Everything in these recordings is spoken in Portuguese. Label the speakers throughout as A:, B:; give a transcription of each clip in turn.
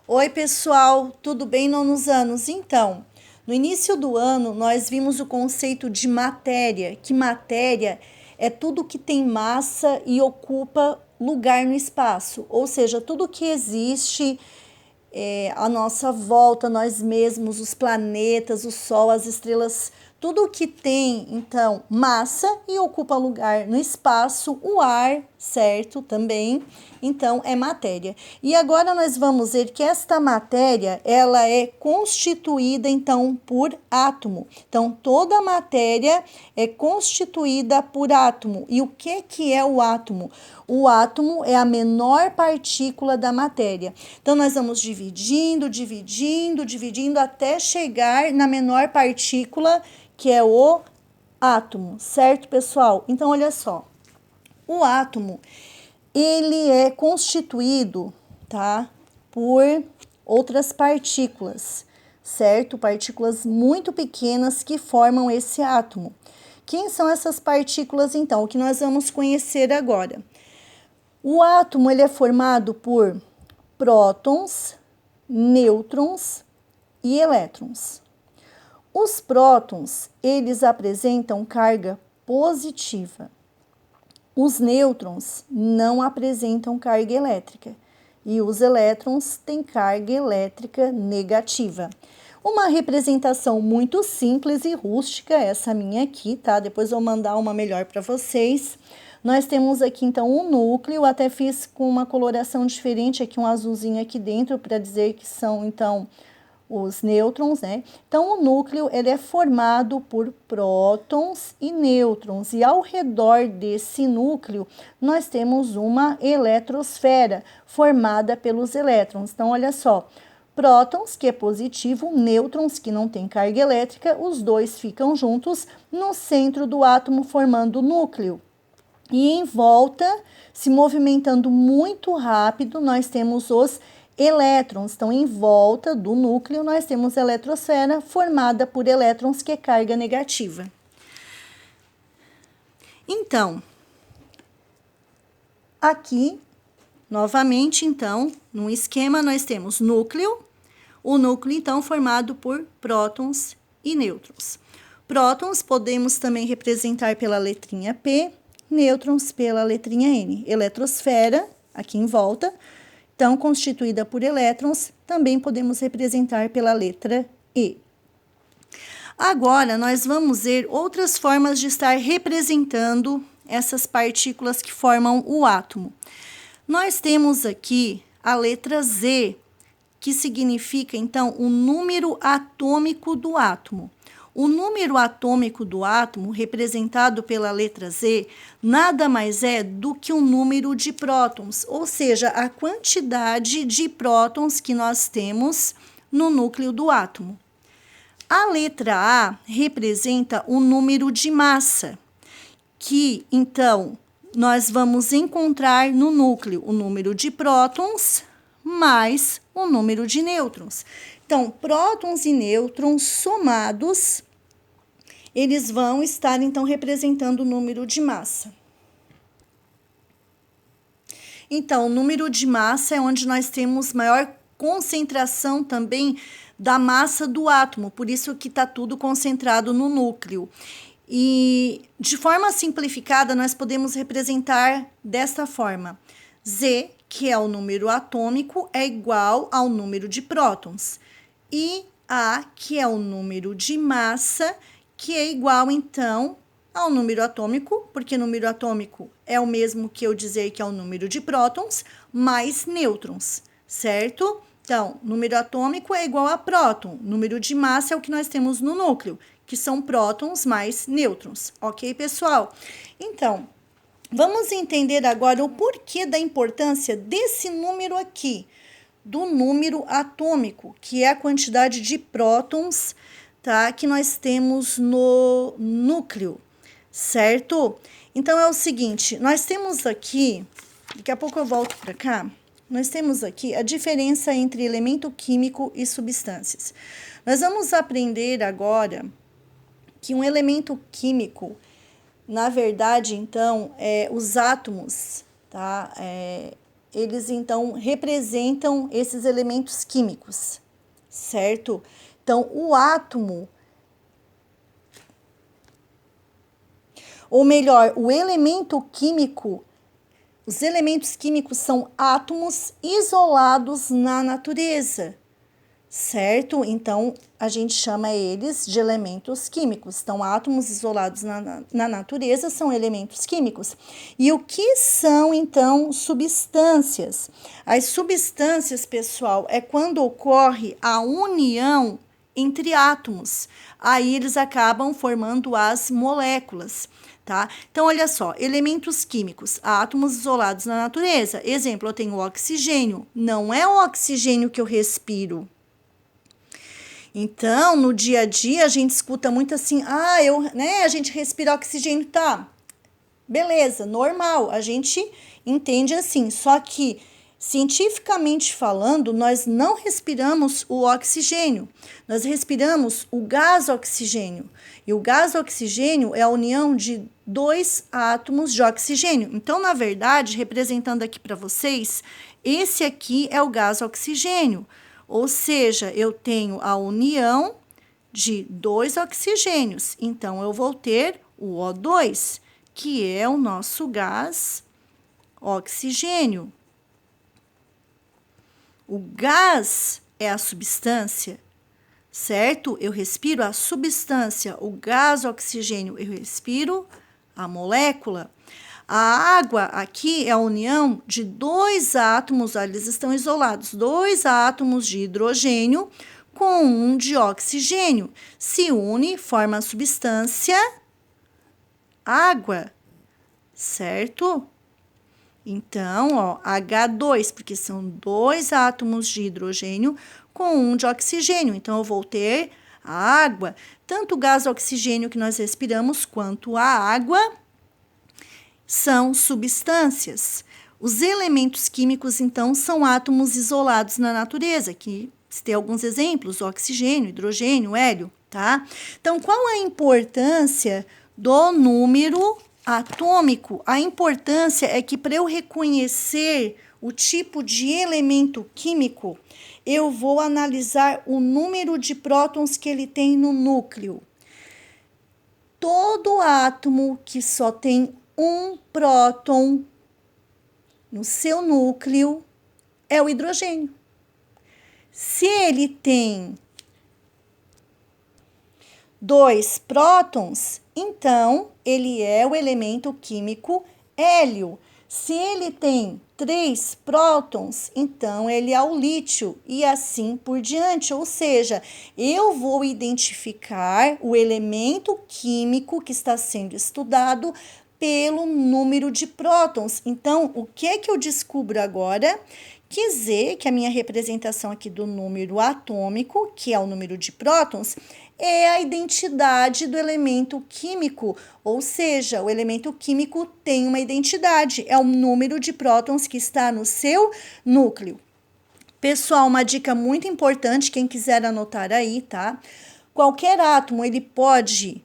A: Oi, pessoal, tudo bem, nonos anos? Então, no início do ano, nós vimos o conceito de matéria, que matéria é tudo que tem massa e ocupa lugar no espaço, ou seja, tudo que existe à nossa volta, nós mesmos, os planetas, o Sol, as estrelas, tudo que tem, então, massa e ocupa lugar no espaço, o ar, certo? Também, então, é matéria. E agora nós vamos ver que esta matéria, ela é constituída, então, por átomo. Então, toda matéria é constituída por átomo. E o que é o átomo? O átomo é a menor partícula da matéria. Então, nós vamos dividindo até chegar na menor partícula, que é o átomo, certo, pessoal? Então, olha só. O átomo, ele é constituído, tá, por outras partículas, certo? Partículas muito pequenas que formam esse átomo. Quem são essas partículas, então? O que nós vamos conhecer agora. O átomo, ele é formado por prótons, nêutrons e elétrons. Os prótons, eles apresentam carga positiva. Os nêutrons não apresentam carga elétrica e os elétrons têm carga elétrica negativa. Uma representação muito simples e rústica, essa minha aqui, tá? Depois eu vou mandar uma melhor para vocês. Nós temos aqui, então, um núcleo, até fiz com uma coloração diferente, aqui um azulzinho aqui dentro, para dizer que são, então, os nêutrons, né? Então, o núcleo, ele é formado por prótons e nêutrons, e ao redor desse núcleo, nós temos uma eletrosfera, formada pelos elétrons. Então, olha só, prótons, que é positivo, nêutrons, que não tem carga elétrica, os dois ficam juntos no centro do átomo, formando o núcleo. E em volta, se movimentando muito rápido, nós temos os elétrons. Então, em volta do núcleo, nós temos a eletrosfera formada por elétrons, que é carga negativa. Então, aqui, novamente, então, num esquema, nós temos núcleo. O núcleo, então, formado por prótons e nêutrons. Prótons podemos também representar pela letrinha P, nêutrons pela letrinha N. Eletrosfera, aqui em volta, então, constituída por elétrons, também podemos representar pela letra E. Agora, nós vamos ver outras formas de estar representando essas partículas que formam o átomo. Nós temos aqui a letra Z, que significa, então, o número atômico do átomo. O número atômico do átomo, representado pela letra Z, nada mais é do que o número de prótons, ou seja, a quantidade de prótons que nós temos no núcleo do átomo. A letra A representa o número de massa, que, então, nós vamos encontrar no núcleo o número de prótons mais o número de nêutrons. Então, prótons e nêutrons somados, eles vão estar, então, representando o número de massa. Então, o número de massa é onde nós temos maior concentração também da massa do átomo, por isso que está tudo concentrado no núcleo. E, de forma simplificada, nós podemos representar desta forma. Z, que é o número atômico, é igual ao número de prótons. E A, que é o número de massa, que é igual, então, ao número atômico, porque número atômico é o mesmo que eu dizer que é o número de prótons, mais nêutrons, certo? Então, número atômico é igual a próton, número de massa é o que nós temos no núcleo, que são prótons mais nêutrons, ok, pessoal? Então, vamos entender agora o porquê da importância desse número aqui, do número atômico, que é a quantidade de prótons, tá, que nós temos no núcleo, certo? Então, é o seguinte, nós temos aqui, daqui a pouco eu volto para cá, nós temos aqui a diferença entre elemento químico e substâncias. Nós vamos aprender agora que um elemento químico, na verdade, então, os átomos, tá? eles então representam esses elementos químicos, certo? Então, o átomo, ou melhor, o elemento químico, os elementos químicos são átomos isolados na natureza, certo? Então, a gente chama eles de elementos químicos. Então, átomos isolados na natureza são elementos químicos. E o que são, então, substâncias? As substâncias, pessoal, é quando ocorre a união entre átomos. Aí, eles acabam formando as moléculas. Tá? Então, olha só, elementos químicos, átomos isolados na natureza. Exemplo, eu tenho o oxigênio. Não é o oxigênio que eu respiro. Então, no dia a dia, a gente escuta muito assim, a gente respira oxigênio, tá? Beleza, normal, a gente entende assim. Só que, cientificamente falando, nós não respiramos o oxigênio. Nós respiramos o gás oxigênio. E o gás oxigênio é a união de 2 átomos de oxigênio. Então, na verdade, representando aqui para vocês, esse aqui é o gás oxigênio. Ou seja, eu tenho a união de 2 oxigênios. Então, eu vou ter o O2, que é o nosso gás oxigênio. O gás é a substância, certo? Eu respiro a substância, o gás oxigênio, eu respiro a molécula. A água aqui é a união de 2 átomos, olha, eles estão isolados, 2 átomos de hidrogênio com um de oxigênio. Se une, forma a substância água, certo? Então, ó, H2, porque são 2 átomos de hidrogênio com um de oxigênio. Então, eu vou ter a água. Tanto o gás oxigênio que nós respiramos, quanto a água, são substâncias. Os elementos químicos, então, são átomos isolados na natureza, que tem alguns exemplos, oxigênio, hidrogênio, hélio, tá? Então, qual a importância do número atômico? A importância é que para eu reconhecer o tipo de elemento químico, eu vou analisar o número de prótons que ele tem no núcleo. Todo átomo que só tem um próton no seu núcleo é o hidrogênio. Se ele tem 2 prótons, então ele é o elemento químico hélio. Se ele tem 3 prótons, então ele é o lítio e assim por diante. Ou seja, eu vou identificar o elemento químico que está sendo estudado pelo número de prótons. Então, o que é que eu descubro agora? Quer dizer que a minha representação aqui do número atômico, que é o número de prótons, é a identidade do elemento químico, ou seja, o elemento químico tem uma identidade, é o número de prótons que está no seu núcleo. Pessoal, uma dica muito importante, quem quiser anotar aí, tá? Qualquer átomo, ele pode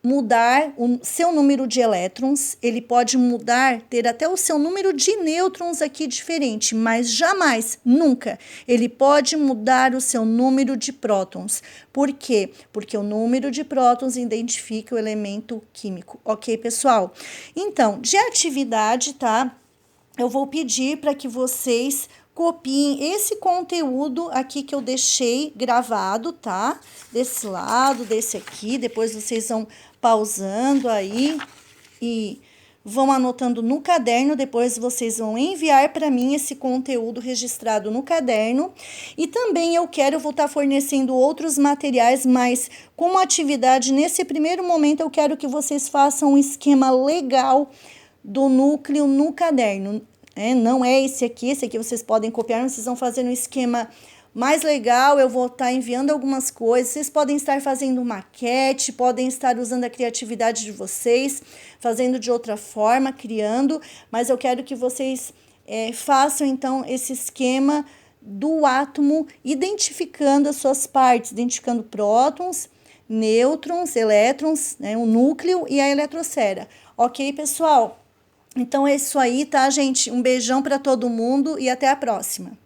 A: mudar o seu número de elétrons, ele pode mudar, ter até o seu número de nêutrons aqui diferente, mas jamais, nunca, ele pode mudar o seu número de prótons. Por quê? Porque o número de prótons identifica o elemento químico, ok, pessoal? Então, de atividade, tá? Eu vou pedir para que vocês copiem esse conteúdo aqui que eu deixei gravado, tá? Desse lado, desse aqui, depois vocês vão pausando aí e vão anotando no caderno, depois vocês vão enviar para mim esse conteúdo registrado no caderno. E também eu vou estar fornecendo outros materiais, mas como atividade, nesse primeiro momento, eu quero que vocês façam um esquema legal do núcleo no caderno. Não é esse aqui vocês podem copiar, vocês vão fazer um esquema mais legal, eu vou estar enviando algumas coisas, vocês podem estar fazendo maquete, podem estar usando a criatividade de vocês, fazendo de outra forma, criando, mas eu quero que vocês façam então esse esquema do átomo, identificando as suas partes, identificando prótons, nêutrons, elétrons, o núcleo e a eletrosfera. Ok, pessoal? Então é isso aí, tá, gente? Um beijão para todo mundo e até a próxima.